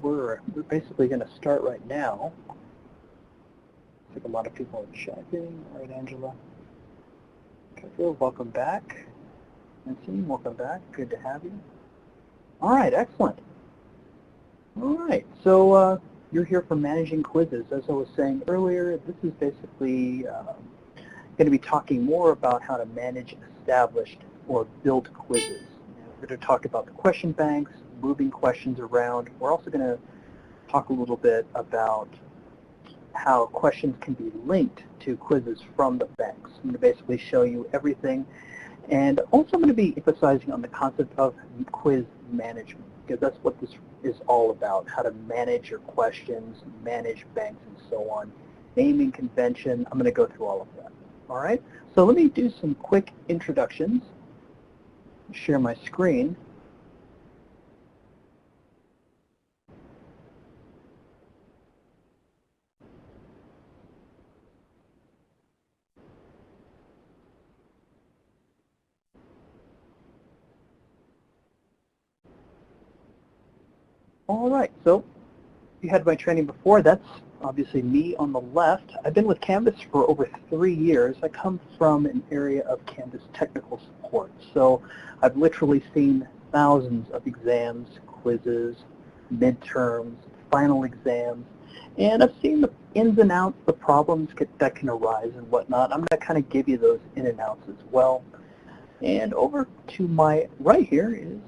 we're basically going to start right now. I think a lot of people are chatting. All right, Angela. Okay, Phil, welcome back. Nancy, welcome back. Good to have you. All right, excellent. All right, so you're here for managing quizzes. As I was saying earlier, this is basically going to be talking more about how to manage established or built quizzes. We're going to talk about the question banks, moving questions around. We're also going to talk a little bit about how questions can be linked to quizzes from the banks. I'm going to basically show you everything. And also I'm going to be emphasizing on the concept of quiz management, because that's what this is all about, how to manage your questions, manage banks, and so on. Naming convention, I'm going to go through all of that. All right, so let me do some quick introductions. Share my screen. All right, so you had my training before. That's obviously me on the left. I've been with Canvas for over 3 years. I come from an area of Canvas technical support. So I've literally seen thousands of exams, quizzes, midterms, final exams, and I've seen the ins and outs, the problems that can arise and whatnot. I'm going to kind of give you those in and outs as well. And over to my right here is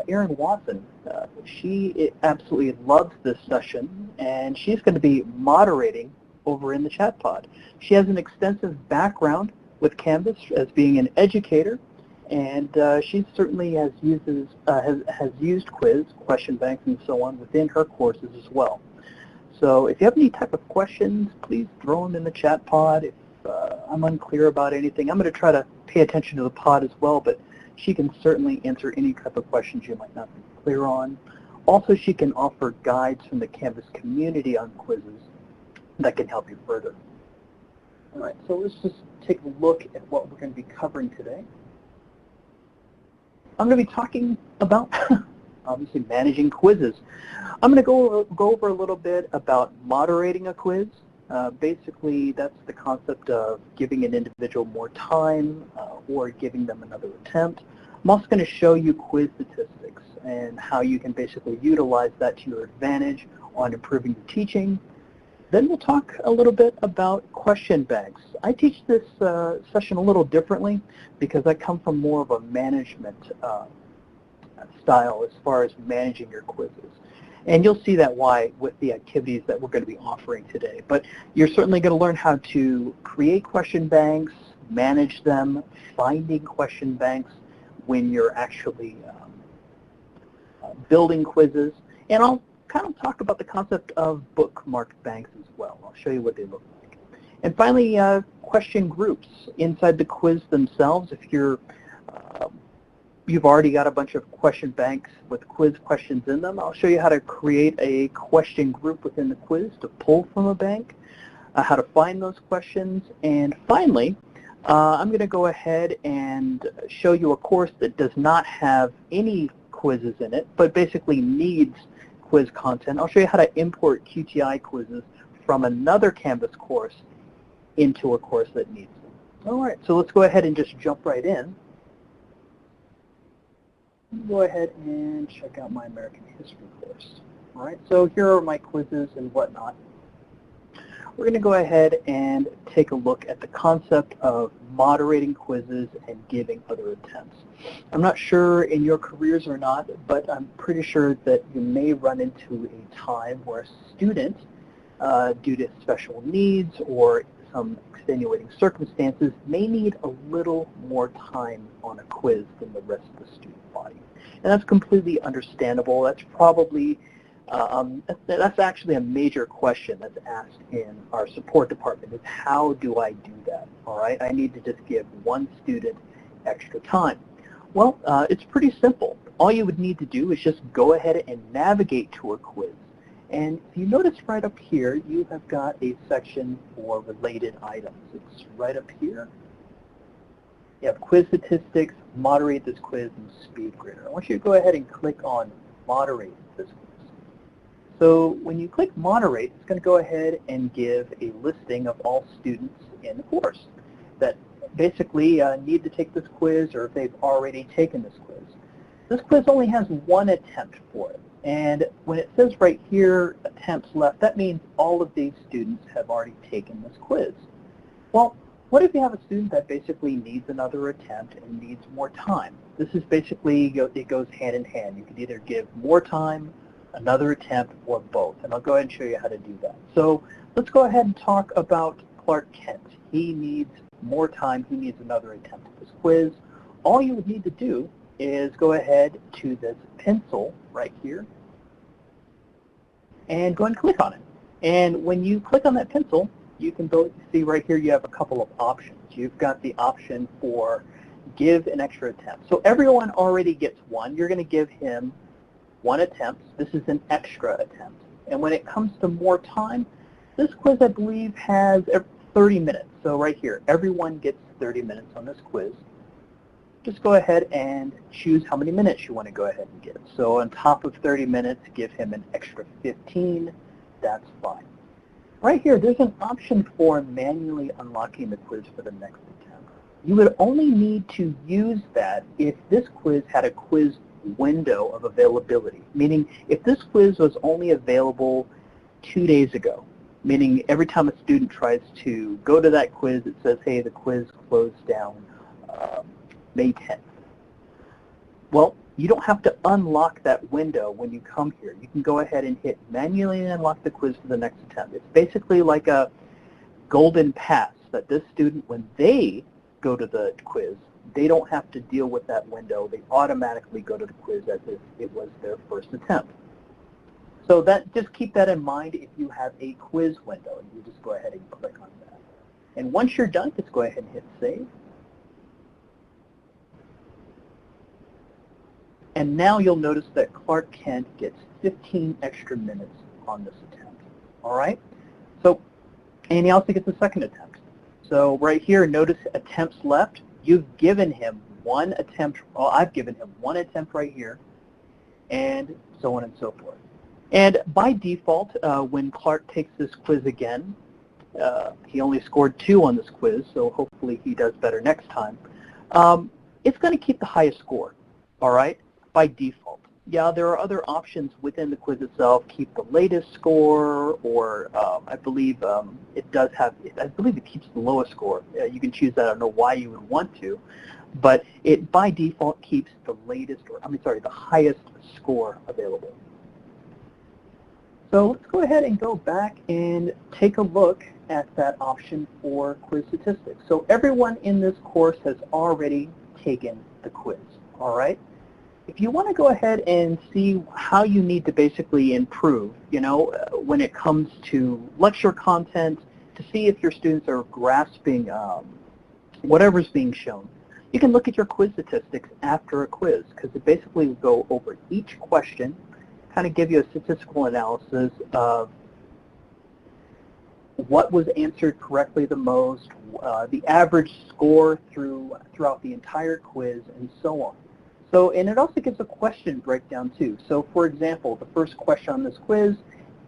Erin Watson. She absolutely loves this session, and she's going to be moderating over in the chat pod. She has an extensive background with Canvas as being an educator, and she certainly has used quiz, question banks, and so on within her courses as well. So if you have any type of questions, please throw them in the chat pod. If I'm unclear about anything, I'm going to try to pay attention to the pod as well, but she can certainly answer any type of questions you might not be clear on. Also, she can offer guides from the Canvas community on quizzes that can help you further. All right, so let's just take a look at what we're going to be covering today. I'm going to be talking about, obviously, managing quizzes. I'm going to go over a little bit about moderating a quiz. Basically, that's the concept of giving an individual more time or giving them another attempt. I'm also going to show you quiz statistics and how you can basically utilize that to your advantage on improving your teaching. Then we'll talk a little bit about question banks. I teach this session a little differently because I come from more of a management style as far as managing your quizzes. And you'll see that why with the activities that we're going to be offering today. But you're certainly going to learn how to create question banks, manage them, finding question banks when you're actually building quizzes. And I'll kind of talk about the concept of bookmark banks as well. I'll show you what they look like. And finally, question groups inside the quiz themselves. If you've already got a bunch of question banks with quiz questions in them, I'll show you how to create a question group within the quiz to pull from a bank, how to find those questions, and finally, I'm going to go ahead and show you a course that does not have any quizzes in it, but basically needs quiz content. I'll show you how to import QTI quizzes from another Canvas course into a course that needs them. All right, so let's go ahead and just jump right in. Go ahead and check out my American History course. All right, so here are my quizzes and whatnot. We're going to go ahead and take a look at the concept of moderating quizzes and giving other attempts. I'm not sure in your careers or not, but I'm pretty sure that you may run into a time where a student, due to special needs or some extenuating circumstances, may need a little more time on a quiz than the rest of the student body. And that's completely understandable. That's probably, that's actually a major question that's asked in our support department is how do I do that? All right, I need to just give one student extra time. Well, it's pretty simple. All you would need to do is just go ahead and navigate to a quiz. And if you notice right up here, you have got a section for related items. It's right up here. You have quiz statistics, moderate this quiz, and speed grader. I want you to go ahead and click on moderate this quiz. So when you click moderate, it's going to go ahead and give a listing of all students in the course that basically need to take this quiz, or if they've already taken this quiz. This quiz only has one attempt for it. And when it says right here, attempts left, that means all of these students have already taken this quiz. Well, what if you have a student that basically needs another attempt and needs more time? This is basically, it goes hand in hand. You could either give more time, another attempt, or both. And I'll go ahead and show you how to do that. So let's go ahead and talk about Clark Kent. He needs more time. He needs another attempt at this quiz. All you would need to do is go ahead to this pencil right here and go and click on it. And when you click on that pencil, you can go see right here you have a couple of options. You've got the option for give an extra attempt. So everyone already gets one. You're going to give him one attempt. This is an extra attempt. And when it comes to more time, this quiz, I believe, has 30 minutes. So right here, everyone gets 30 minutes on this quiz. Just go ahead and choose how many minutes you want to go ahead and give. So on top of 30 minutes, give him an extra 15. That's fine. Right here, there's an option for manually unlocking the quiz for the next attempt. You would only need to use that if this quiz had a quiz window of availability, meaning if this quiz was only available 2 days ago, meaning every time a student tries to go to that quiz, it says, hey, the quiz closed down May 10th. Well, you don't have to unlock that window when you come here. You can go ahead and hit manually unlock the quiz for the next attempt. It's basically like a golden pass that this student, when they go to the quiz, they don't have to deal with that window. They automatically go to the quiz as if it was their first attempt. So just keep that in mind if you have a quiz window, and you just go ahead and click on that. And once you're done, just go ahead and hit save. And now you'll notice that Clark Kent gets 15 extra minutes on this attempt. All right? So, and he also gets a second attempt. So right here, notice attempts left. You've given him one attempt. Well, I've given him one attempt right here, and so on and so forth. And by default, when Clark takes this quiz again, he only scored 2 on this quiz, so hopefully he does better next time. It's going to keep the highest score, all right, by default. Yeah, there are other options within the quiz itself, keep the latest score, or I believe it keeps the lowest score. You can choose that. I don't know why you would want to, but it by default keeps the the highest score available. So let's go ahead and go back and take a look at that option for quiz statistics. So everyone in this course has already taken the quiz, all right? If you want to go ahead and see how you need to basically improve, when it comes to lecture content, to see if your students are grasping whatever's being shown, you can look at your quiz statistics after a quiz, because it basically will go over each question, kind of give you a statistical analysis of what was answered correctly the most, the average score throughout the entire quiz, and so on. So, and it also gives a question breakdown too. So for example, the first question on this quiz,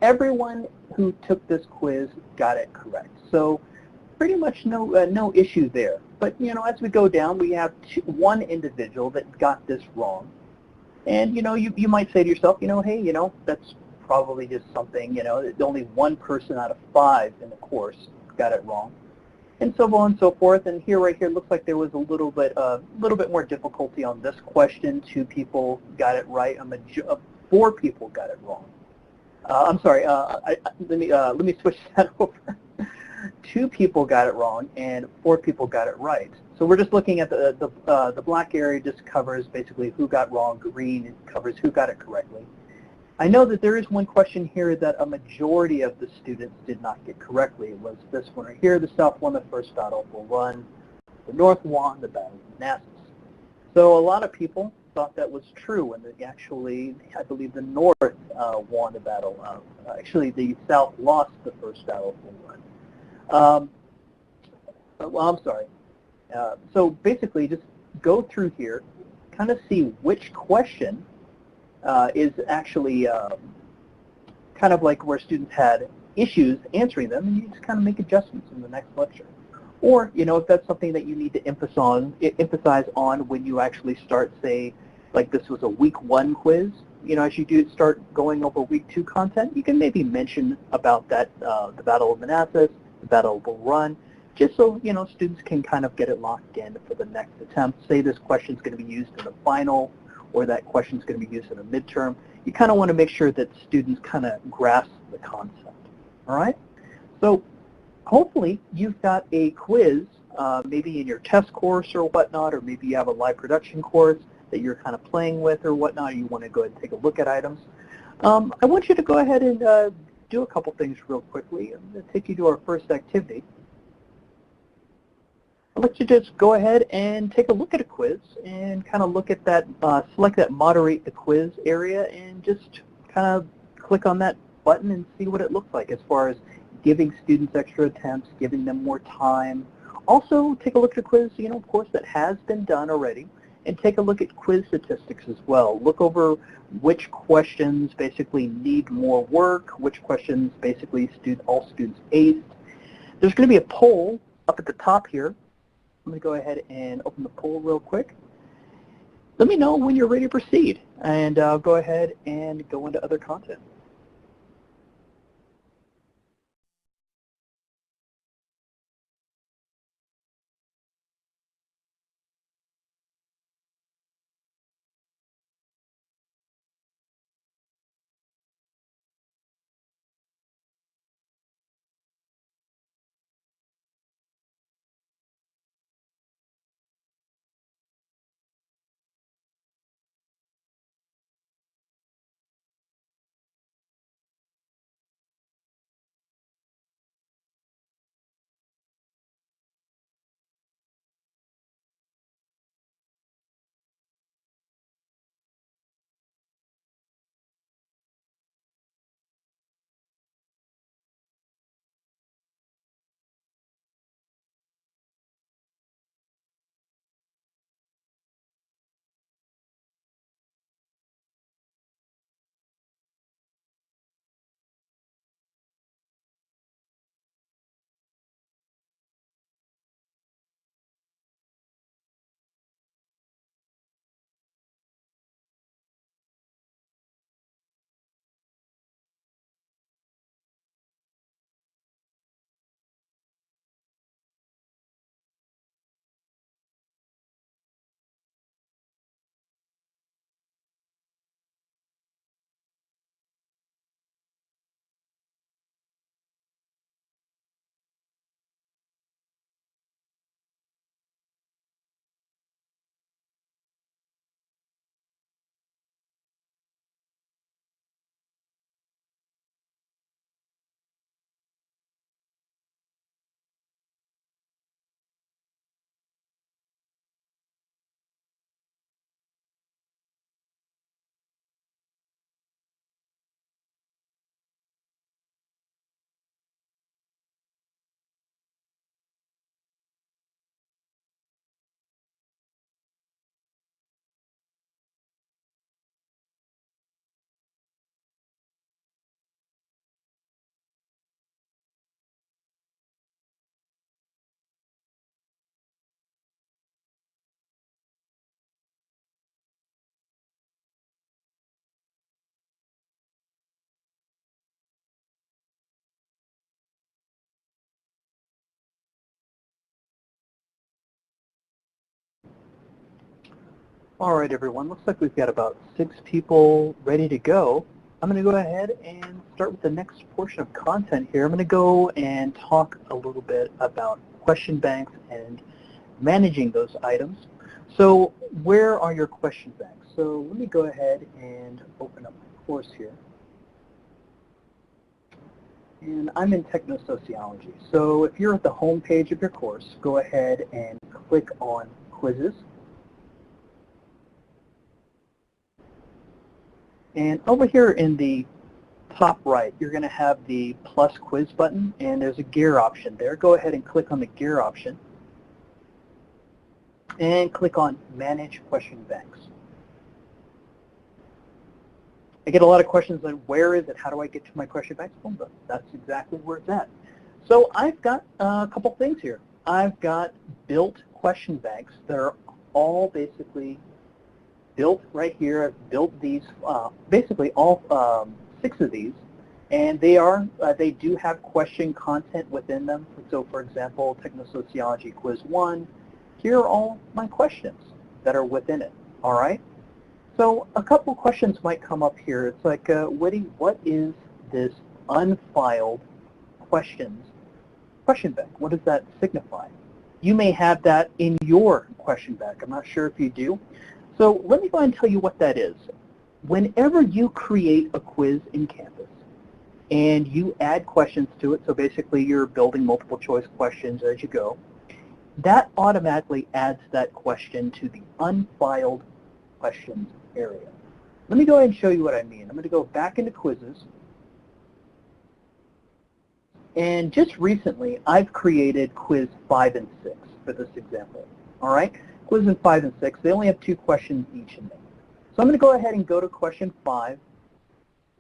everyone who took this quiz got it correct. So pretty much no issue there. But as we go down, we have one individual that got this wrong. And you might say to yourself, hey, that's probably just something, only one person out of 5 in the course got it wrong. And so on and so forth. And right here, looks like there was a little bit more difficulty on this question. 2 people got it right. 4 people got it wrong. I'm sorry. Let me switch that over. 2 people got it wrong, and 4 people got it right. So we're just looking at the black area. Just covers basically who got wrong. Green covers who got it correctly. I know that there is one question here that a majority of the students did not get correctly. It was this one right here. The South won the first battle of Bull Run. The North won the Battle of Manassas. So a lot of people thought that was true, and actually, I believe the North won the battle. Actually, the South lost the first battle of Bull Run. Well, I'm sorry. So basically, just go through here, kind of see which question is actually kind of like where students had issues answering them, and you just kind of make adjustments in the next lecture. Or, if that's something that you need to emphasize on when you actually start, say, like this was a week 1 quiz, as you start going over week 2 content, you can maybe mention about that, the Battle of Manassas, the Battle of Bull Run, just so, students can kind of get it locked in for the next attempt. Say this question is going to be used in the final, or that question is going to be used in a midterm. You kind of want to make sure that students kind of grasp the concept, all right? So hopefully you've got a quiz, maybe in your test course or whatnot, or maybe you have a live production course that you're kind of playing with or whatnot, or you want to go ahead and take a look at items. I want you to go ahead and do a couple things real quickly. I'm going to take you to our first activity. I'd like you to just go ahead and take a look at a quiz and kind of look at that, select that moderate the quiz area and just kind of click on that button and see what it looks like as far as giving students extra attempts, giving them more time. Also, take a look at a quiz, of course, that has been done already, and take a look at quiz statistics as well. Look over which questions basically need more work, which questions basically all students aced. There's going to be a poll up at the top here. I'm going to go ahead and open the poll real quick. Let me know when you're ready to proceed, and I'll go ahead and go into other content. All right, everyone. Looks like we've got about 6 people ready to go. I'm going to go ahead and start with the next portion of content here. I'm going to go and talk a little bit about question banks and managing those items. So where are your question banks? So let me go ahead and open up my course here. And I'm in technosociology. So if you're at the home page of your course, go ahead and click on quizzes. And over here in the top right, you're going to have the plus quiz button, and there's a gear option there. Go ahead and click on the gear option and click on Manage Question Banks. I get a lot of questions like, where is it? How do I get to my question bank? Well, that's exactly where it's at. So I've got a couple things here. I've got built question banks that are all basically built right here. I've built these, basically all 6 of these, and they do have question content within them. So for example, Technosociology Quiz 1, here are all my questions that are within it, all right? So a couple questions might come up here. It's like, Woody, what is this unfiled question bank? What does that signify? You may have that in your question bank. I'm not sure if you do. So let me go ahead and tell you what that is. Whenever you create a quiz in Canvas and you add questions to it, so basically you're building multiple choice questions as you go, that automatically adds that question to the unfiled questions area. Let me go ahead and show you what I mean. I'm going to go back into quizzes. And just recently, I've created quiz 5 and 6 for this example. All right? Quiz in 5 and 6, they only have 2 questions each in them. So I'm going to go ahead and go to question 5,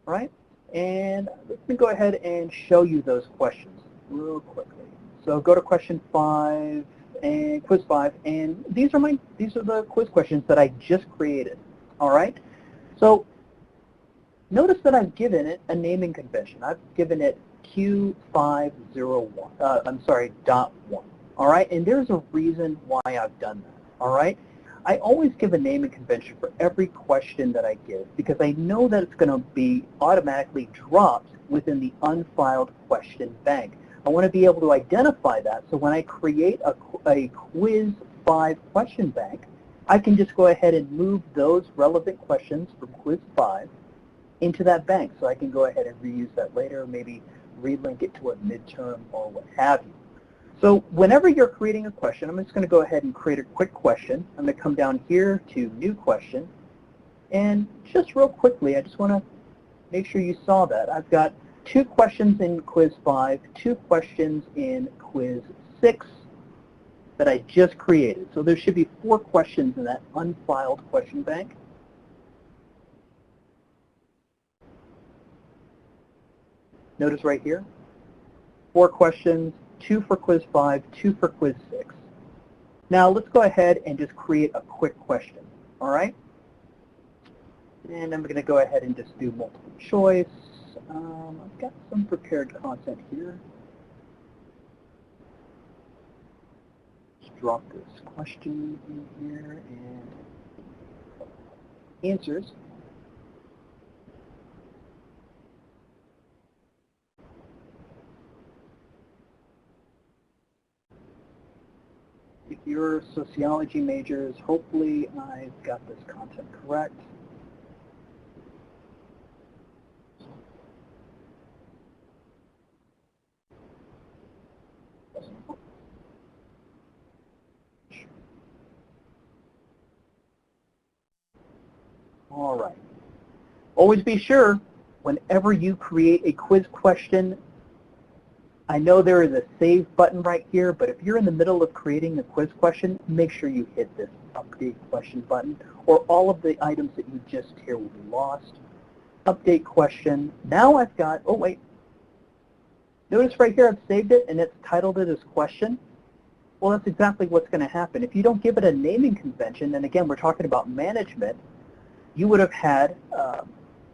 right? And let me go ahead and show you those questions real quickly. So go to question 5 and quiz 5, and these are the quiz questions that I just created. All right? So notice that I've given it a naming convention. I've given it Q501, dot 1. All right? And there's a reason why I've done that. All right? I always give a naming convention for every question that I give because I know that it's going to be automatically dropped within the unfiled question bank. I want to be able to identify that, so when I create a quiz 5 question bank, I can just go ahead and move those relevant questions from quiz 5 into that bank, so I can go ahead and reuse that later, maybe relink it to a midterm or what have you. So whenever you're creating a question, I'm just going to go ahead and create a quick question. I'm going to come down here to New Question, and just real quickly, I just want to make sure you saw that. I've got 2 questions in quiz 5, 2 questions in quiz 6 that I just created. So there should be 4 questions in that unfiled question bank. Notice right here, 4 questions, 2 for quiz 5, 2 for quiz 6. Now let's go ahead and just create a quick question, all right? And I'm going to go ahead and just do multiple choice. I've got some prepared content here. Just drop this question in here and answers. If you're sociology majors, hopefully I've got this content correct. All right. Always be sure, whenever you create a quiz question, I know there is a save button right here, but if you're in the middle of creating a quiz question, make sure you hit this update question button, or all of the items that you just here will be lost. Update question. Now I've got, oh wait, notice right here I've saved it and it's titled it as question. Well, that's exactly what's going to happen. If you don't give it a naming convention, and again, we're talking about management, you would have had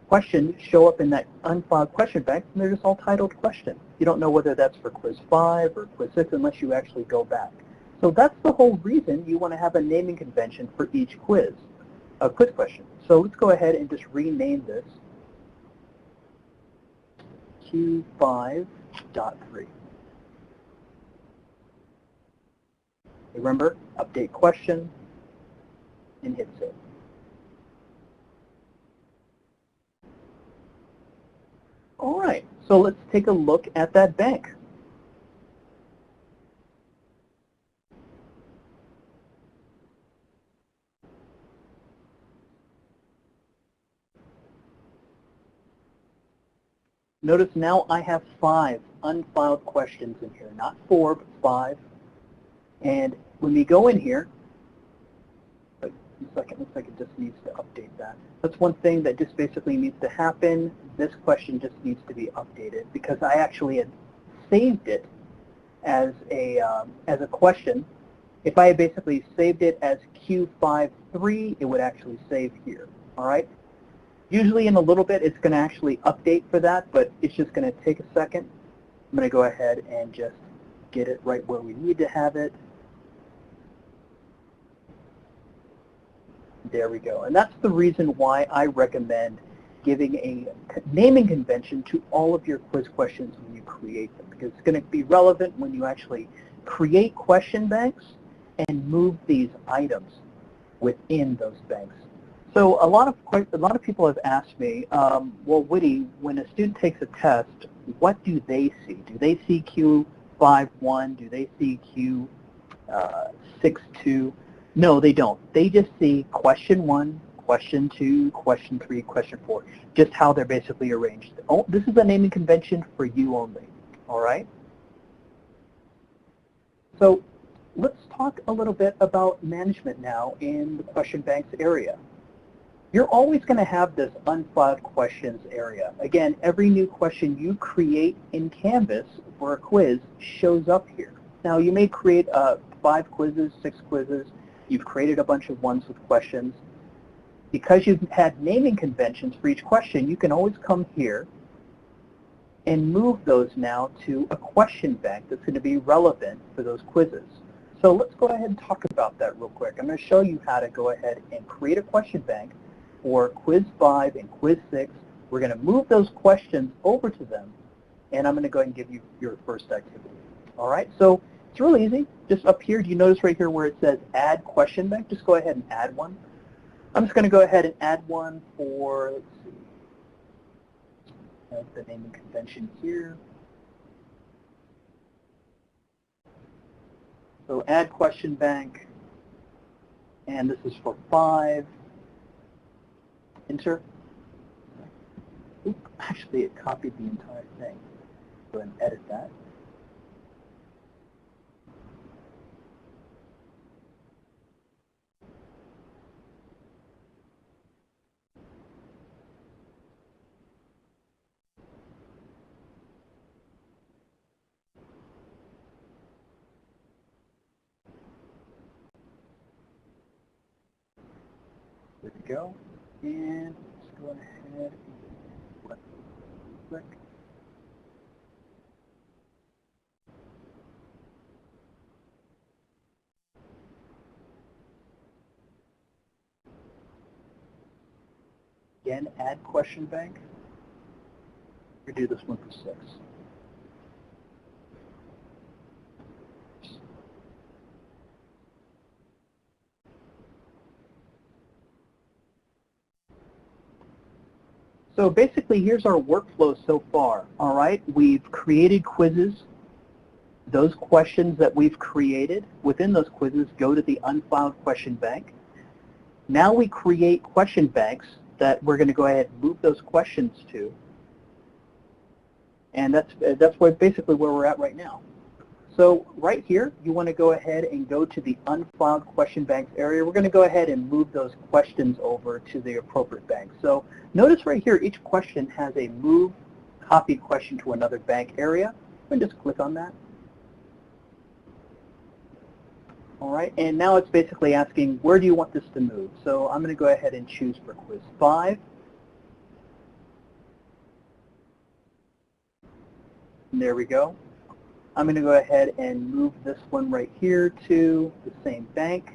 questions show up in that unfiled question bank, and they're just all titled question. You don't know whether that's for quiz 5 or quiz 6 unless you actually go back. So that's the whole reason you want to have a naming convention for each quiz question. So let's go ahead and just rename this Q5.3. Remember, update question and hit save. All right, so let's take a look at that bank. Notice now I have 5 unfiled questions in here, not 4, but 5. And when we go in here, second. Looks like it just needs to update that. That's one thing that just basically needs to happen. This question just needs to be updated because I actually had saved it as a question. If I had basically saved it as Q53, it would actually save here. All right. Usually in a little bit, it's going to actually update for that, but it's just going to take a second. I'm going to go ahead and just get it right where we need to have it. There we go. And that's the reason why I recommend giving a naming convention to all of your quiz questions when you create them, because it's going to be relevant when you actually create question banks and move these items within those banks. So a lot of people have asked me, well, Whitty, when a student takes a test, what do they see? Do they see Q51? Do they see Q62? No, they don't. They just see question 1, question 2, question 3, question 4, just how they're basically arranged. Oh, this is a naming convention for you only, all right? So let's talk a little bit about management now in the question banks area. You're always going to have this unfiled questions area. Again, every new question you create in Canvas for a quiz shows up here. Now, you may create 5 quizzes, 6 quizzes. You've created a bunch of ones with questions. Because you've had naming conventions for each question, you can always come here and move those now to a question bank that's going to be relevant for those quizzes. So let's go ahead and talk about that real quick. I'm going to show you how to go ahead and create a question bank for quiz 5 and quiz 6. We're going to move those questions over to them, and I'm going to go ahead and give you your first activity. All right, so it's really easy. Just up here, do you notice right here where it says add question bank? Just go ahead and add one. I'm just going to go ahead and add one for, let's see, that's the naming convention here. So add question bank, and this is for 5. Enter. Oop, actually, it copied the entire thing. Go ahead and edit that. There we go. And let's go ahead and click. Again, add question bank. We'll do this one for 6. So basically, here's our workflow so far. All right, we've created quizzes. Those questions that we've created within those quizzes go to the unfiled question bank. Now we create question banks that we're going to go ahead and move those questions to. And that's basically where we're at right now. So right here, you want to go ahead and go to the unfiled question banks area. We're going to go ahead and move those questions over to the appropriate bank. So notice right here, each question has a move copy question to another bank area. And just click on that. All right, and now it's basically asking, where do you want this to move? So I'm going to go ahead and choose for quiz 5. And there we go. I'm going to go ahead and move this one right here to the same bank.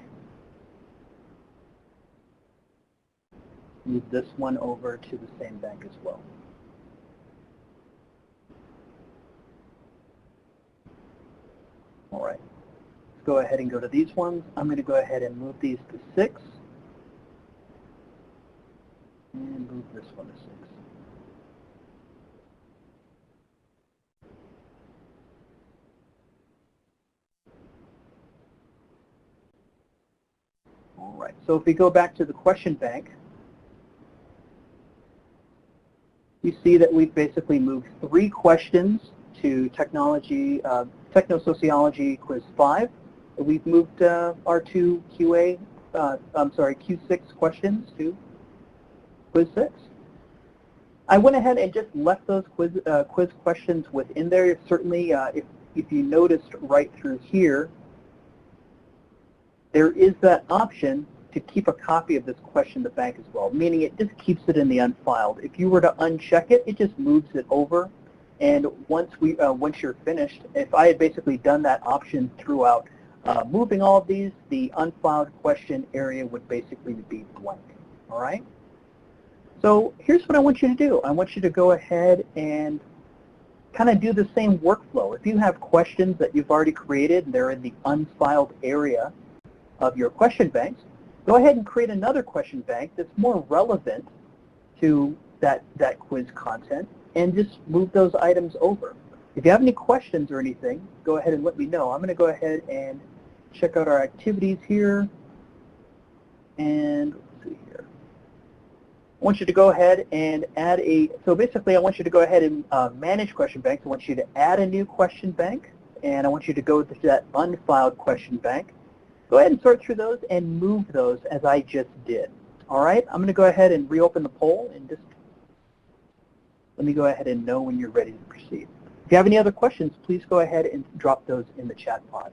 Move this one over to the same bank as well. All right. Let's go ahead and go to these ones. I'm going to go ahead and move these to 6. And move this one to 6. All right, so if we go back to the question bank, you see that we've basically moved 3 questions to Techno-Sociology Quiz 5. We've moved our 2 QA Q6 questions to quiz 6. I went ahead and just left those quiz questions within there. Certainly, if you noticed right through here, there is that option to keep a copy of this question in the bank as well, meaning it just keeps it in the unfiled. If you were to uncheck it, it just moves it over. And once you're finished, if I had basically done that option throughout moving all of these, the unfiled question area would basically be blank. All right? So here's what I want you to do. I want you to go ahead and kind of do the same workflow. If you have questions that you've already created and they're in the unfiled area of your question banks, go ahead and create another question bank that's more relevant to that quiz content and just move those items over. If you have any questions or anything, go ahead and let me know. I'm going to go ahead and check out our activities here. And let's see here. I want you to go ahead and add so basically I want you to go ahead and manage question banks. I want you to add a new question bank, and I want you to go to that unfiled question bank. Go ahead and sort through those and move those as I just did. All right, I'm going to go ahead and reopen the poll and just let me go ahead and know when you're ready to proceed. If you have any other questions, please go ahead and drop those in the chat pod.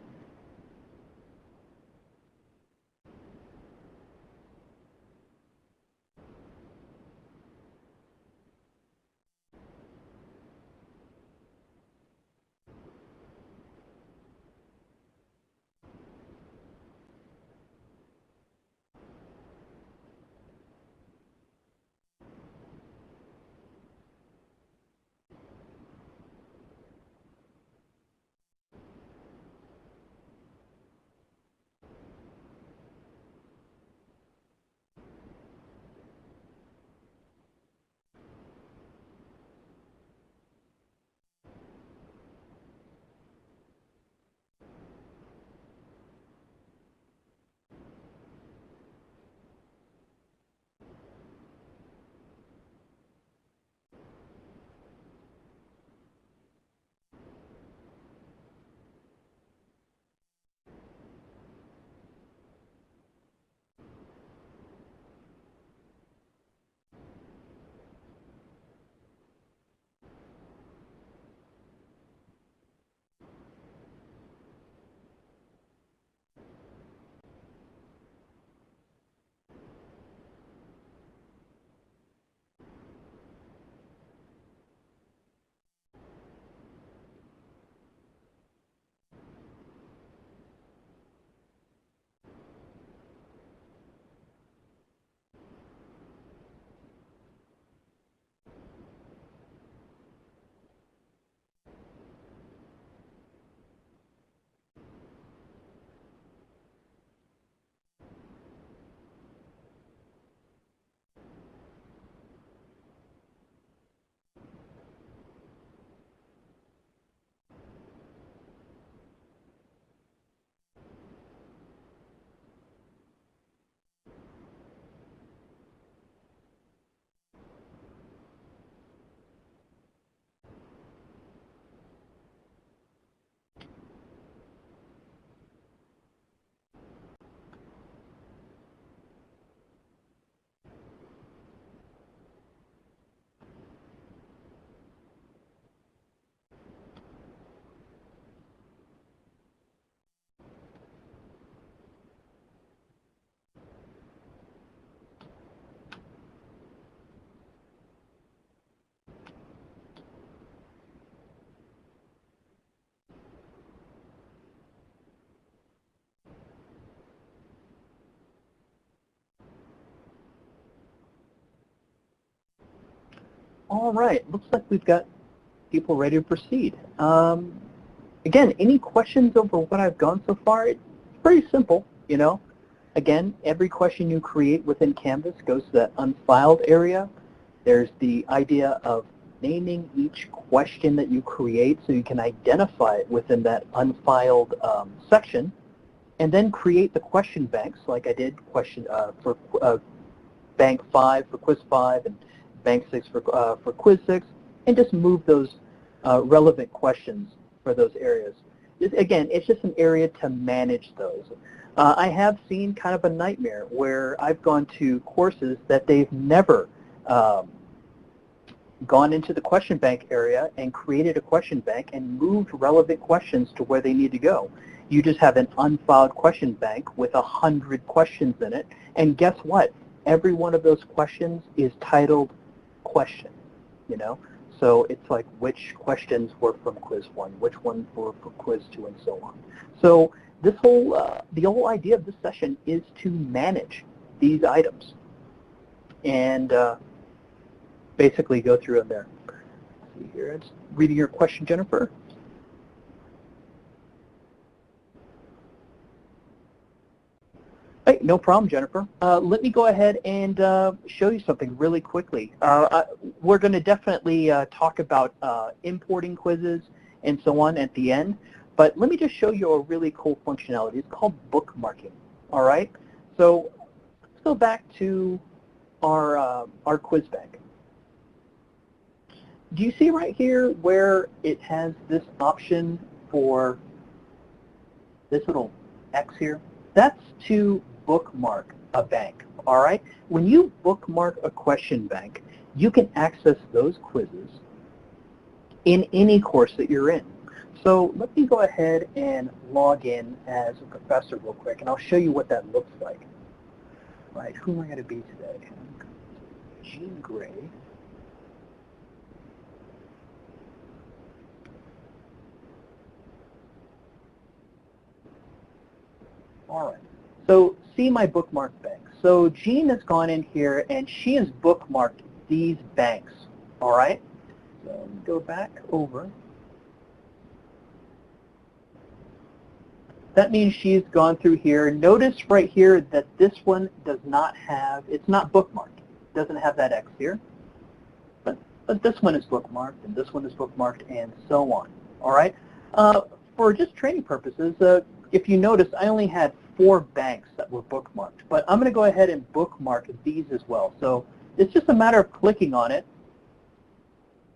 All right, looks like we've got people ready to proceed. Again, any questions over what I've gone so far? It's pretty simple, you know. Again, every question you create within Canvas goes to that unfiled area. There's the idea of naming each question that you create so you can identify it within that unfiled section, and then create the question banks like I did for Bank 5 for Quiz 5 and Bank 6 for Quiz 6, and just move those relevant questions for those areas. again, it's just an area to manage those. I have seen kind of a nightmare where I've gone to courses that they've never gone into the question bank area and created a question bank and moved relevant questions to where they need to go. You just have an unfiled question bank with 100 questions in it, and guess what? Every one of those questions is titled question, you know? So it's like which questions were from quiz 1, which ones were from quiz 2, and so on. So this whole, the whole idea of this session is to manage these items and basically go through them there. Let's see here, it's reading your question, Jennifer. Hey, no problem, Jennifer. Let me go ahead and show you something really quickly. We're going to definitely talk about importing quizzes and so on at the end, but let me just show you a really cool functionality. It's called bookmarking, all right? So let's go back to our quiz bank. Do you see right here where it has this option for this little X here? That's to bookmark a bank, all right? When you bookmark a question bank, you can access those quizzes in any course that you're in. So let me go ahead and log in as a professor real quick, and I'll show you what that looks like. All right, who am I going to be today? Gene Gray. All right, so see my bookmark bank. So Jean has gone in here and she has bookmarked these banks, all right? So let me go back over. That means she's gone through here. Notice right here that this one does not have, it's not bookmarked. It doesn't have that X here. But this one is bookmarked and this one is bookmarked and so on, all right? For just training purposes, if you notice, I only had 4 banks that were bookmarked, but I'm going to go ahead and bookmark these as well. So it's just a matter of clicking on it.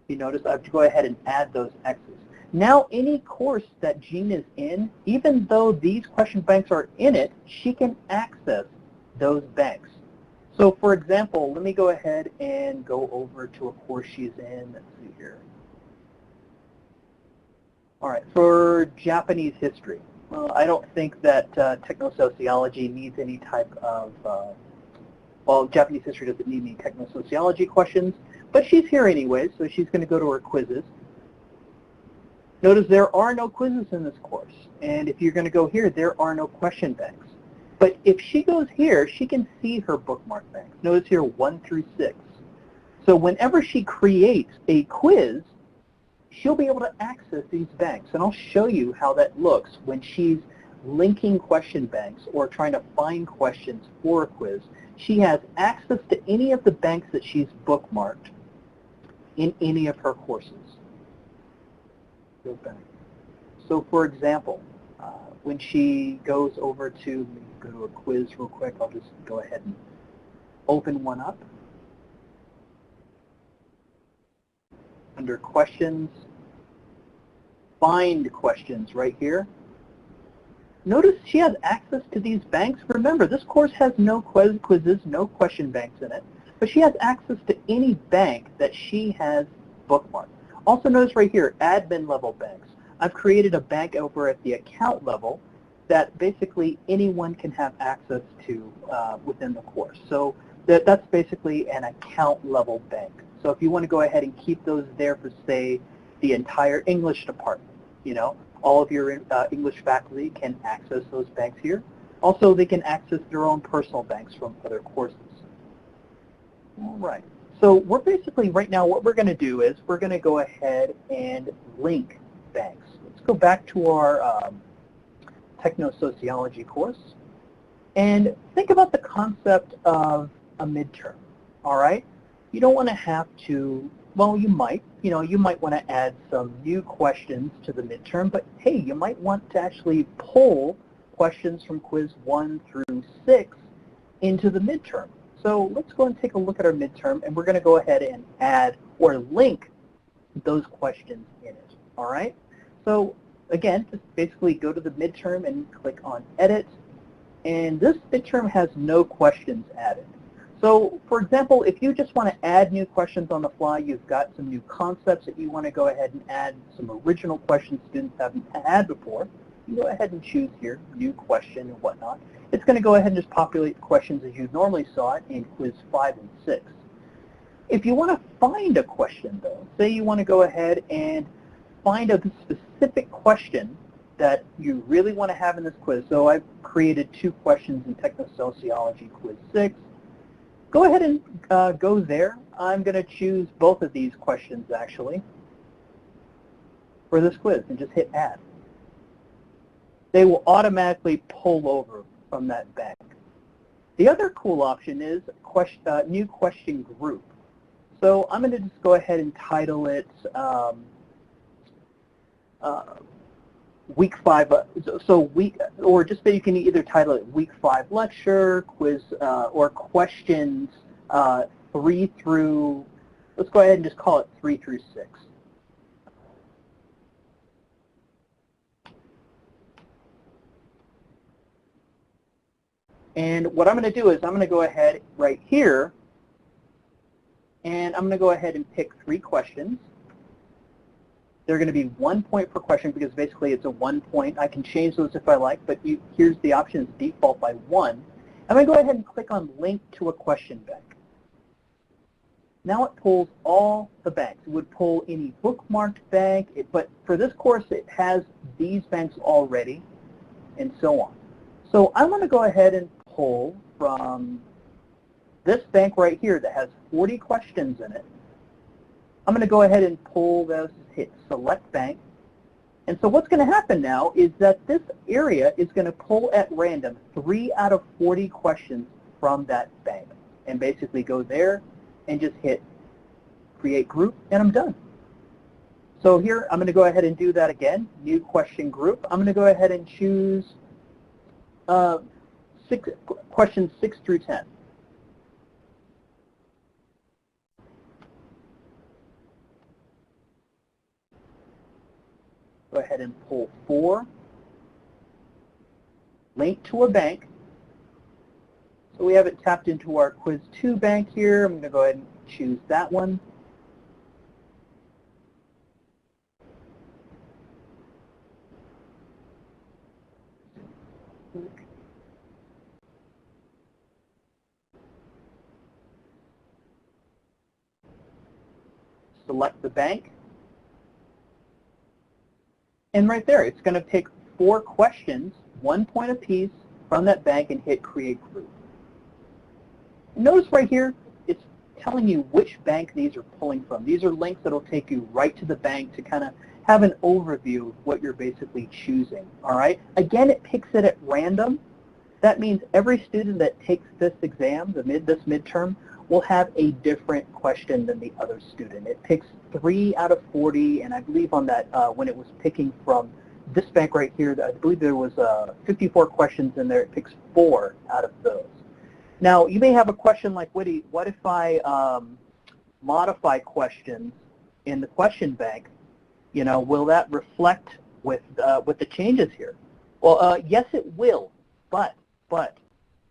You notice I have to go ahead and add those X's. Now any course that Jean is in, even though these question banks are in it, she can access those banks. So for example, let me go ahead and go over to a course she's in. Let's see here. All right, for Japanese history. I don't think that technosociology needs any type of, well, Japanese history doesn't need any technosociology questions, but she's here anyway, so she's going to go to her quizzes. Notice there are no quizzes in this course, and if you're going to go here, there are no question banks. But if she goes here, she can see her bookmark banks. Notice here 1 through 6. So whenever she creates a quiz, she'll be able to access these banks, and I'll show you how that looks when she's linking question banks or trying to find questions for a quiz. She has access to any of the banks that she's bookmarked in any of her courses. Go back. So for example, when she goes over to, let me go to a quiz real quick, I'll just go ahead and open one up. Under questions, find questions right here. Notice she has access to these banks. Remember, this course has no quizzes, no question banks in it, but she has access to any bank that she has bookmarked. Also notice right here, admin level banks. I've created a bank over at the account level that basically anyone can have access to within the course. So that's basically an account level bank. So if you want to go ahead and keep those there for, say, the entire English department, you know, all of your English faculty can access those banks here. Also, they can access their own personal banks from other courses. All right. So we're basically, right now, what we're going to do is we're going to go ahead and link banks. Let's go back to our technosociology course and think about the concept of a midterm, all right? You don't want to have to, well, you might, you know, you might want to add some new questions to the midterm, but hey, you might want to actually pull questions from quiz 1 through 6 into the midterm. So let's go and take a look at our midterm, and we're going to go ahead and add or link those questions in it, all right? So again, just basically go to the midterm and click on Edit. And this midterm has no questions added. So, for example, if you just want to add new questions on the fly, you've got some new concepts that you want to go ahead and add, some original questions students haven't had before, you go ahead and choose here, new question and whatnot. It's going to go ahead and just populate the questions as you normally saw it in quiz 5 and 6. If you want to find a question, though, say you want to go ahead and find a specific question that you really want to have in this quiz. So I've created 2 questions in Technosociology quiz 6. Go ahead and go there. I'm going to choose both of these questions, actually, for this quiz, and just hit Add. They will automatically pull over from that bank. The other cool option is new question group. So I'm going to just go ahead and title it Week 5, or just that you can either title it Week 5 Lecture, Quiz, or Questions 3 through, let's go ahead and just call it 3 through 6. And what I'm going to do is I'm going to go ahead right here, and I'm going to go ahead and pick 3 questions. They're going to be 1 point per question because basically it's a 1 point. I can change those if I like, but here's the options, default by 1. I'm going to go ahead and click on Link to a Question Bank. Now it pulls all the banks. It would pull any bookmarked bank, but for this course it has these banks already, and so on. So I'm going to go ahead and pull from this bank right here that has 40 questions in it. I'm going to go ahead and pull those, hit Select Bank. And so what's going to happen now is that this area is going to pull at random 3 out of 40 questions from that bank. And basically go there and just hit Create Group, and I'm done. So here, I'm going to go ahead and do that again, New Question Group. I'm going to go ahead and choose questions 6 through 10. Go ahead and pull 4, link to a bank. So we have it tapped into our quiz 2 bank here. I'm going to go ahead and choose that one. Select the bank. And right there, it's going to pick 4 questions, 1 point apiece, from that bank and hit Create Group. Notice right here, it's telling you which bank these are pulling from. These are links that will take you right to the bank to kind of have an overview of what you're basically choosing. All right. Again, it picks it at random. That means every student that takes this exam, this midterm, will have a different question than the other student. It picks 3 out of 40, and I believe on that, when it was picking from this bank right here, I believe there was 54 questions in there. It picks 4 out of those. Now, you may have a question like, Whitty, what if I modify questions in the question bank? You know, will that reflect with the changes here? Well, yes, it will, but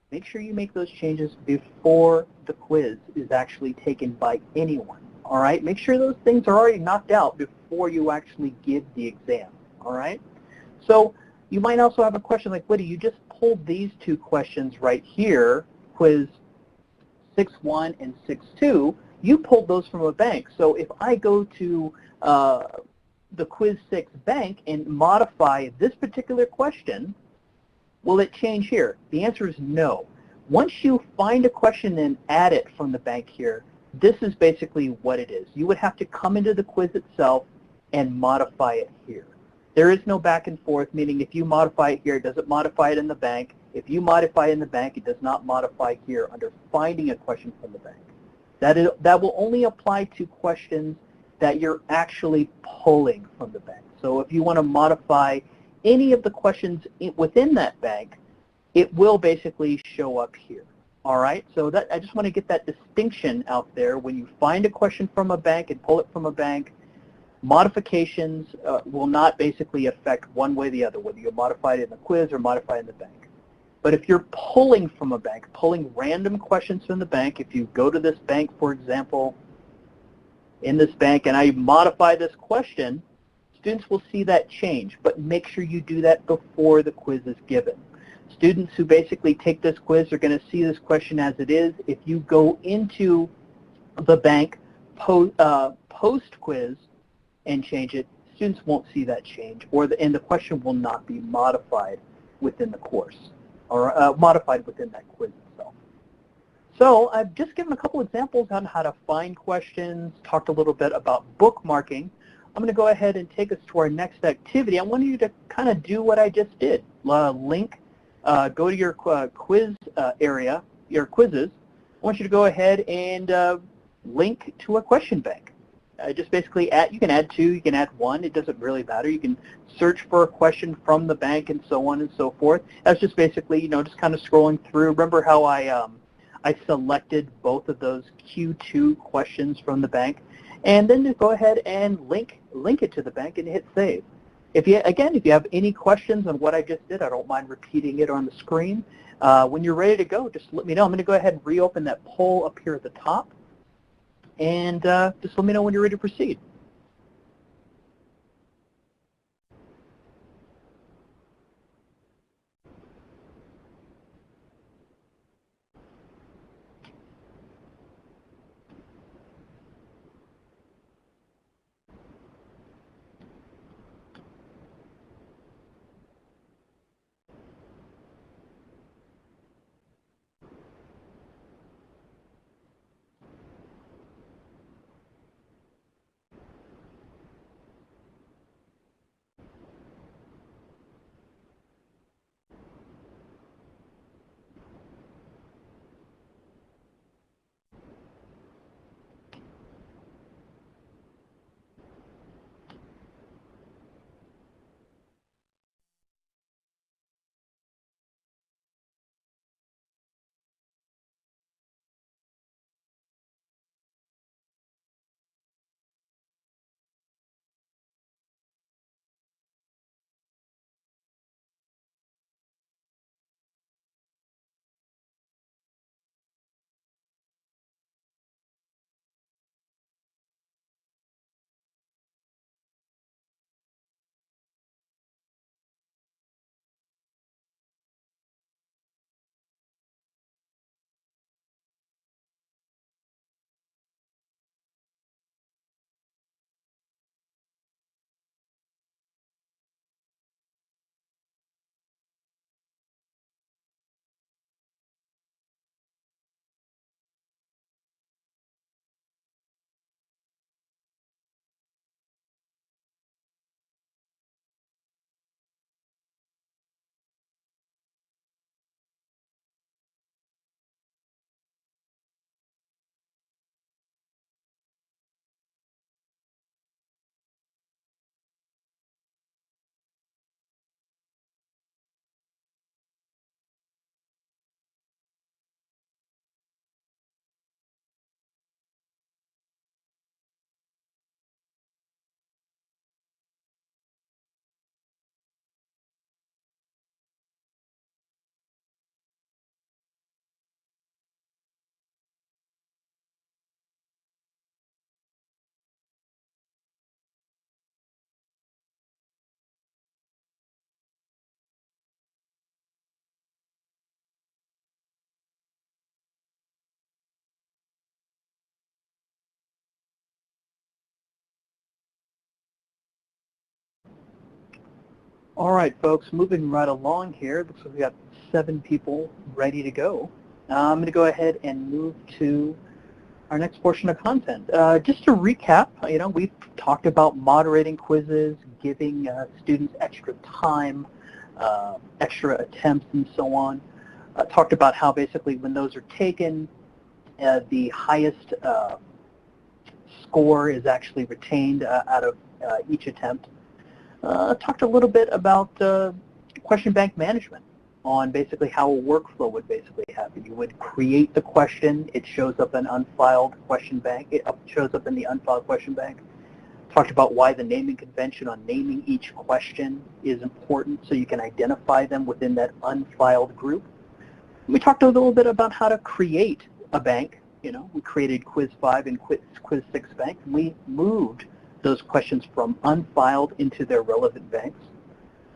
make sure you make those changes before the quiz is actually taken by anyone, all right? Make sure those things are already knocked out before you actually give the exam, all right? So you might also have a question like, Whitty, you just pulled these 2 questions right here, quiz 6.1 and 6.2, you pulled those from a bank. So if I go to the quiz 6 bank and modify this particular question, will it change here? The answer is no. Once you find a question and add it from the bank here, this is basically what it is. You would have to come into the quiz itself and modify it here. There is no back and forth, meaning if you modify it here, it doesn't modify it in the bank. If you modify it in the bank, it does not modify here under finding a question from the bank. That will only apply to questions that you're actually pulling from the bank. So if you want to modify any of the questions within that bank, it will basically show up here. All right, so that, I just want to get that distinction out there. When you find a question from a bank and pull it from a bank, Modifications will not basically affect one way or the other, whether you modify it in the quiz or modify it in the bank. But if you're pulling from a bank, pulling random questions from the bank, if you go to this bank, for example, in this bank, and I modify this question, students will see that change, but make sure you do that before the quiz is given. Students who basically take this quiz are going to see this question as it is. If you go into the bank post-quiz and change it, students won't see that change, and the question will not be modified within the course, or modified within that quiz itself. So I've just given a couple examples on how to find questions, talked a little bit about bookmarking. I'm going to go ahead and take us to our next activity. I want you to kind of do what I just did. Go to your quiz area, your quizzes. I want you to go ahead and link to a question bank. Just basically you can add 2, you can add 1, it doesn't really matter. You can search for a question from the bank and so on and so forth. That's just basically, just kind of scrolling through. Remember how I selected both of those Q2 questions from the bank? And then just go ahead and link it to the bank and hit save. If you have any questions on what I just did, I don't mind repeating it on the screen. When you're ready to go, just let me know. I'm going to go ahead and reopen that poll up here at the top. And just let me know when you're ready to proceed. All right, folks, moving right along here. Looks like we got 7 people ready to go. I'm going to go ahead and move to our next portion of content. Just to recap, we've talked about moderating quizzes, giving students extra time, extra attempts, and so on. Talked about how basically when those are taken, the highest score is actually retained out of each attempt. Talked a little bit about question bank management on basically how a workflow would basically happen. You would create the question, it shows up in unfiled question bank, it shows up in the unfiled question bank. Talked about why the naming convention on naming each question is important so you can identify them within that unfiled group. We talked a little bit about how to create a bank. You know, we created Quiz 5 and Quiz 6 bank. We moved those questions from unfiled into their relevant banks.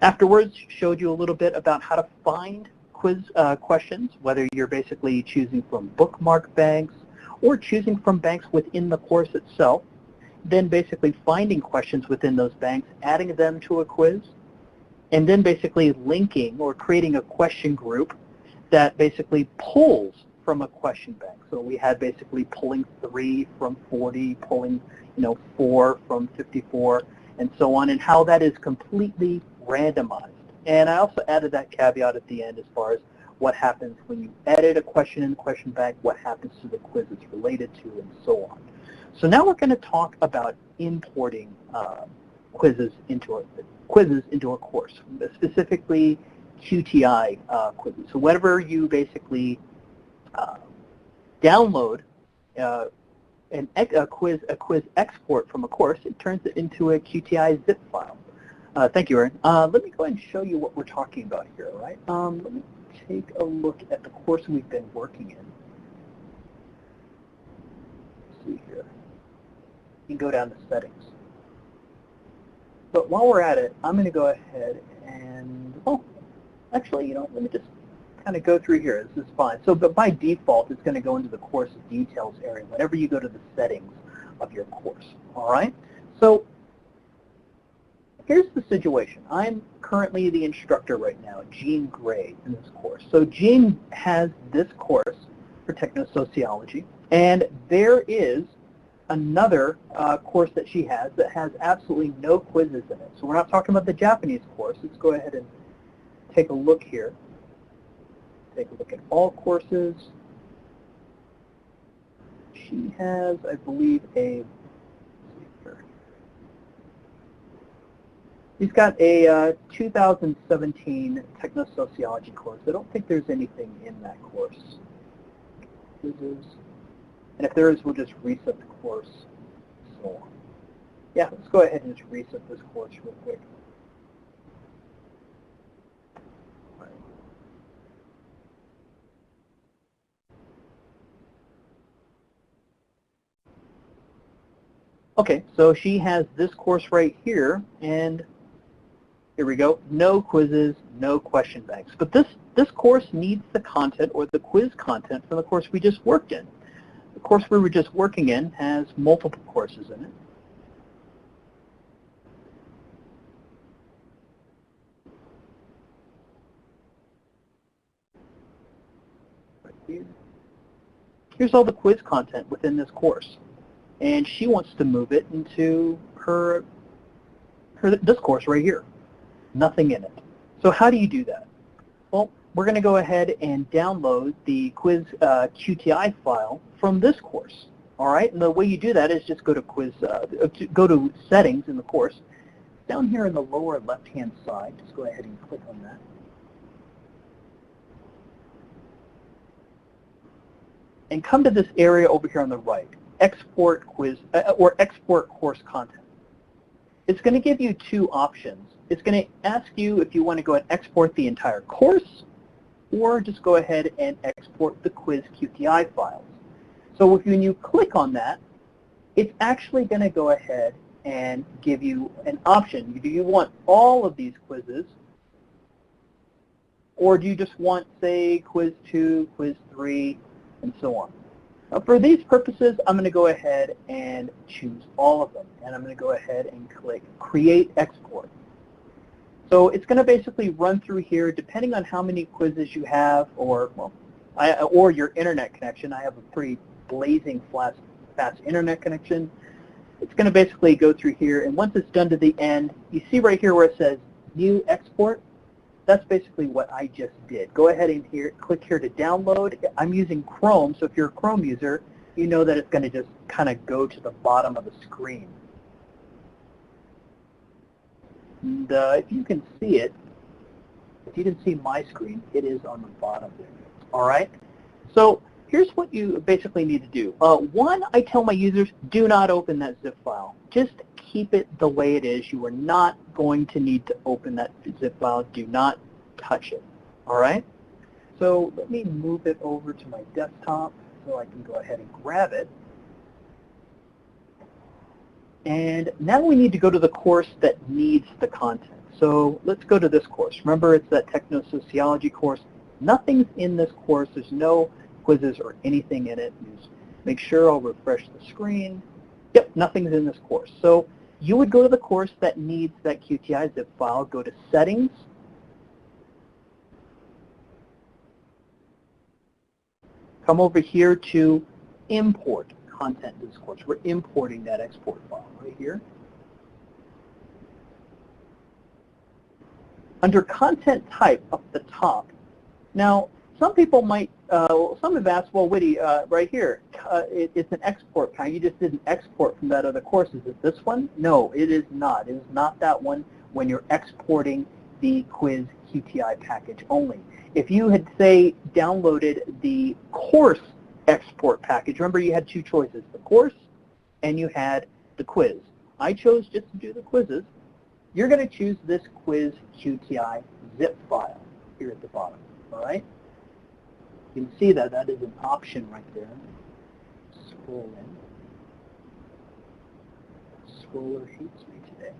Afterwards, showed you a little bit about how to find quiz questions, whether you're basically choosing from bookmark banks or choosing from banks within the course itself. Then basically finding questions within those banks, adding them to a quiz, and then basically linking or creating a question group that basically pulls from a question bank. So we had basically pulling 3 from 40, pulling 4 from 54, and so on, and how that is completely randomized. And I also added that caveat at the end as far as what happens when you edit a question in the question bank, what happens to the quiz it's related to, and so on. So now we're going to talk about importing quizzes into a course, specifically QTI quizzes. So whenever you basically download a quiz export from a course, it turns it into a QTI zip file. Thank you, Aaron. Let me go ahead and show you what we're talking about here, all right? Let me take a look at the course we've been working in. Let's see here. You can go down to settings. But while we're at it, I'm going to go ahead and, actually, let me just kind of go through here. This is fine. So, but by default, it's going to go into the course details area whenever you go to the settings of your course. All right? So, here's the situation. I'm currently the instructor right now, Jean Gray, in this course. So Jean has this course for technosociology, and there is another course that she has that has absolutely no quizzes in it. So we're not talking about the Japanese course. Let's go ahead and take a look here. Take a look at all courses. She has, I believe, she's got a 2017 technosociology course. I don't think there's anything in that course. Quizzes. And if there is, we'll just reset the course. So, yeah, let's go ahead and just reset this course real quick. Okay, so she has this course right here, and here we go. No quizzes, no question banks. But this course needs the content or the quiz content from the course we just worked in. The course we were just working in has multiple courses in it. Right here. Here's all the quiz content within this course. And she wants to move it into this course right here. Nothing in it. So how do you do that? Well, we're going to go ahead and download the quiz QTI file from this course. All right, and the way you do that is just go to go to settings in the course. Down here in the lower left-hand side, just go ahead and click on that. And come to this area over here on the right, export quiz or export course content. It's going to give you two options. It's going to ask you if you want to go and export the entire course, or just go ahead and export the quiz QTI files. So when you click on that, it's actually going to go ahead and give you an option. Do you want all of these quizzes, or do you just want, say, quiz 2, quiz 3, and so on? For these purposes, I'm going to go ahead and choose all of them, and I'm going to go ahead and click Create Export. So it's going to basically run through here, depending on how many quizzes you have, or your internet connection. I have a pretty blazing fast internet connection. It's going to basically go through here, and once it's done to the end, you see right here where it says New Export. That's basically what I just did. Go ahead and click here to download. I'm using Chrome, so if you're a Chrome user, you know that it's going to just kind of go to the bottom of the screen. And if you can see it, if you can see my screen, it is on the bottom there. All right? So here's what you basically need to do. One, I tell my users, do not open that zip file. Just keep it the way it is. You are not going to need to open that zip file. Do not touch it. All right? So let me move it over to my desktop so I can go ahead and grab it. And now we need to go to the course that needs the content. So let's go to this course. Remember, it's that techno-sociology course. Nothing's in this course. There's no quizzes or anything in it. Just make sure I'll refresh the screen. Yep, nothing's in this course. So you would go to the course that needs that QTI zip file, go to Settings, come over here to Import Content in this course. We're importing that export file right here. Under Content Type up the top, now some people might, some have asked, well, Whitty, right here, it's an export pack. You just did an export from that other course. Is it this one? No, it is not. It is not that one when you're exporting the quiz QTI package only. If you had, say, downloaded the course export package, remember you had two choices, the course and you had the quiz. I chose just to do the quizzes. You're going to choose this quiz QTI zip file here at the bottom, all right? You can see that that is an option right there. Scroll in. Scroller hates me today.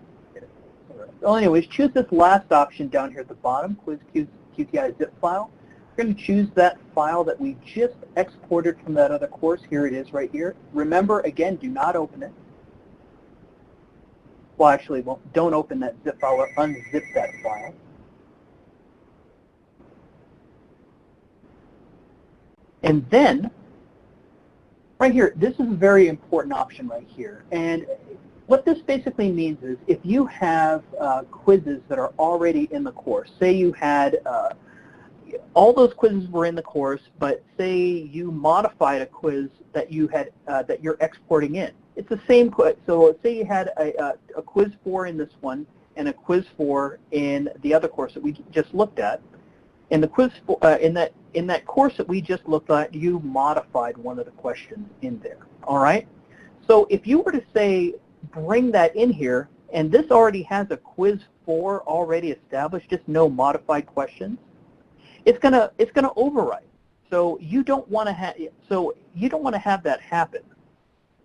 All right. Well, anyways, choose this last option down here at the bottom, quiz QTI zip file. We're going to choose that file that we just exported from that other course. Here it is right here. Remember, again, do not open it. Well, actually, well, don't open that zip file or unzip that file. And then, right here, this is a very important option right here. And what this basically means is if you have quizzes that are already in the course, say you had, all those quizzes were in the course, but say you modified a quiz that you had, that you're exporting in. It's the same quiz. So say you had a quiz 4 in this one and a quiz 4 in the other course that we just looked at. In the quiz, in that course that we just looked at, you modified one of the questions in there. All right. So if you were to say bring that in here, and this already has a quiz 4 already established, just no modified questions, it's gonna overwrite. So you don't want to have that happen.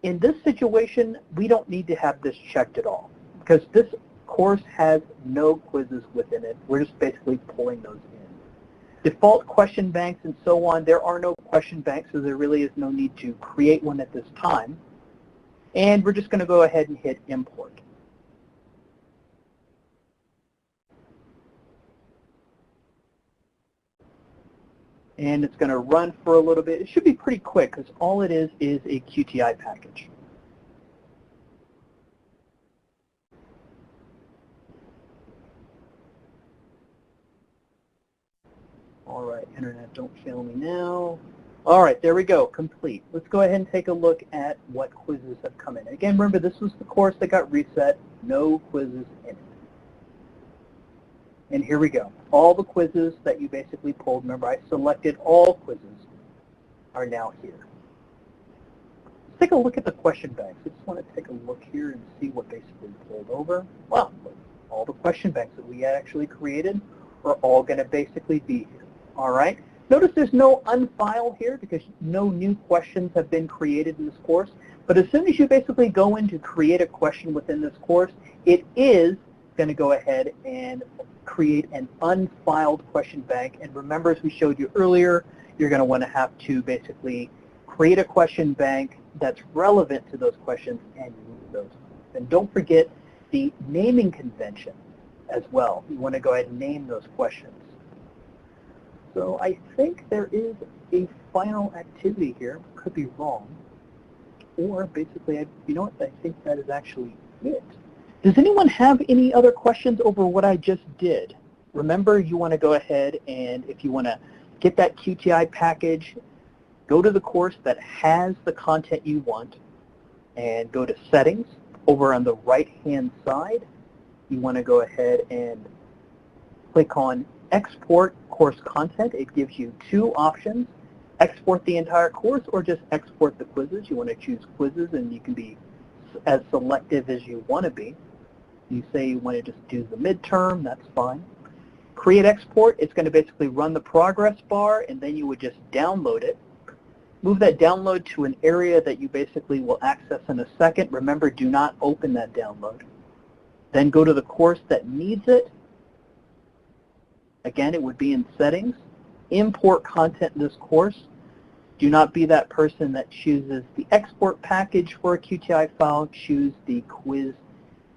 In this situation, we don't need to have this checked at all because this course has no quizzes within it. We're just basically pulling those in. Default question banks and so on, there are no question banks, so there really is no need to create one at this time. And we're just going to go ahead and hit import. And it's going to run for a little bit. It should be pretty quick because all it is a QTI package. All right, internet, don't fail me now. All right, there we go, complete. Let's go ahead and take a look at what quizzes have come in. Again, remember, this was the course that got reset, no quizzes in it. And here we go. All the quizzes that you basically pulled, remember I selected all quizzes, are now here. Let's take a look at the question banks. I just want to take a look here and see what basically pulled over. Well, all the question banks that we actually created are all going to basically be here. All right. Notice there's no unfile here because no new questions have been created in this course. But as soon as you basically go in to create a question within this course, it is going to go ahead and create an unfiled question bank. And remember, as we showed you earlier, you're going to want to have to basically create a question bank that's relevant to those questions and move those. And don't forget the naming convention as well. You want to go ahead and name those questions. So I think there is a final activity here. Could be wrong. Or basically, you know what? I think that is actually it. Does anyone have any other questions over what I just did? Remember, you want to go ahead and if you want to get that QTI package, go to the course that has the content you want and go to Settings. Over on the right-hand side, you want to go ahead and click on Export Course Content. It gives you two options. Export the entire course or just export the quizzes. You want to choose quizzes and you can be as selective as you want to be. You say you want to just do the midterm, that's fine. Create export, it's going to basically run the progress bar, and then you would just download it. Move that download to an area that you basically will access in a second. Remember, do not open that download. Then go to the course that needs it. Again, it would be in settings. Import content in this course. Do not be that person that chooses the export package for a QTI file. Choose the quiz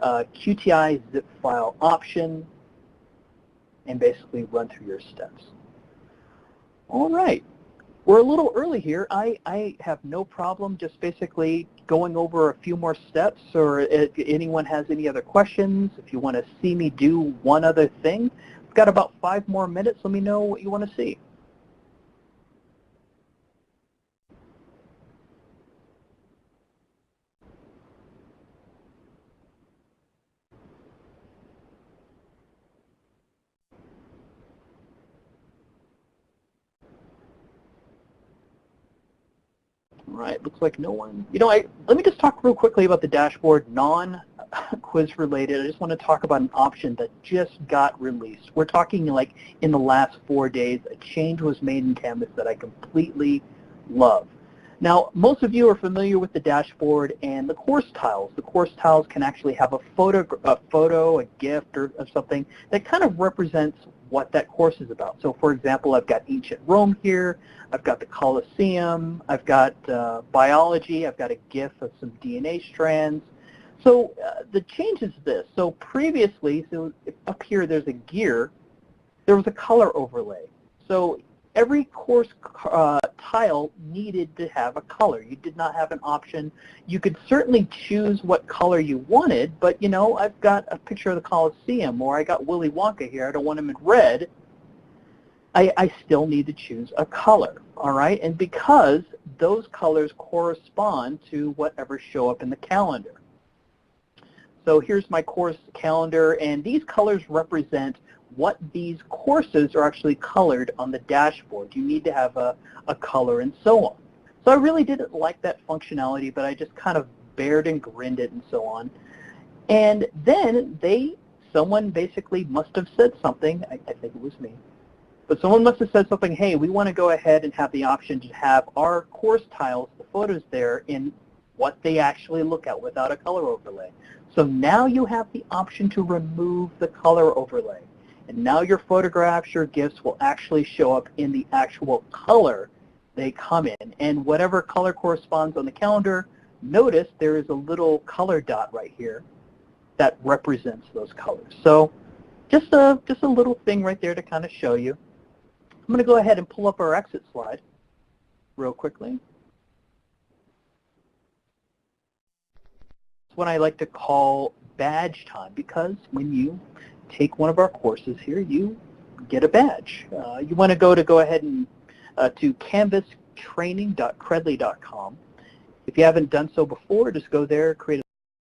QTI zip file option and basically run through your steps. All right. We're a little early here. I have no problem just basically going over a few more steps, or if anyone has any other questions, if you want to see me do one other thing, I've got about 5 more minutes. Let me know what you want to see. All right, looks like no one. You know, let me just talk real quickly about the dashboard, non-quiz related. I just want to talk about an option that just got released. We're talking like in the last 4 days, a change was made in Canvas that I completely love. Now, most of you are familiar with the dashboard and the course tiles. The course tiles can actually have a photo, a gift, or something that kind of represents what that course is about. So, for example, I've got ancient Rome here, I've got the Colosseum, I've got biology, I've got a GIF of some DNA strands. So the change is this. So previously, so up here there's a gear, there was a color overlay. So every course tile needed to have a color. You did not have an option. You could certainly choose what color you wanted, but you know, I've got a picture of the Colosseum, or I got Willy Wonka here, I don't want him in red. I still need to choose a color, all right? And because those colors correspond to whatever show up in the calendar. So here's my course calendar, and these colors represent what these courses are actually colored on the dashboard. You need to have a color and so on. So I really didn't like that functionality, but I just kind of bared and grinned it and so on. And then someone basically must have said something, I think it was me, but someone must have said something, hey, we want to go ahead and have the option to have our course tiles, the photos there, in what they actually look at without a color overlay. So now you have the option to remove the color overlay. And now your photographs, your GIFs will actually show up in the actual color they come in. And whatever color corresponds on the calendar, notice there is a little color dot right here that represents those colors. So just a little thing right there to kind of show you. I'm going to go ahead and pull up our exit slide real quickly. It's what I like to call badge time, because when you take one of our courses here, you get a badge. You want to go ahead and to canvastraining.credly.com. If you haven't done so before, just go there, create a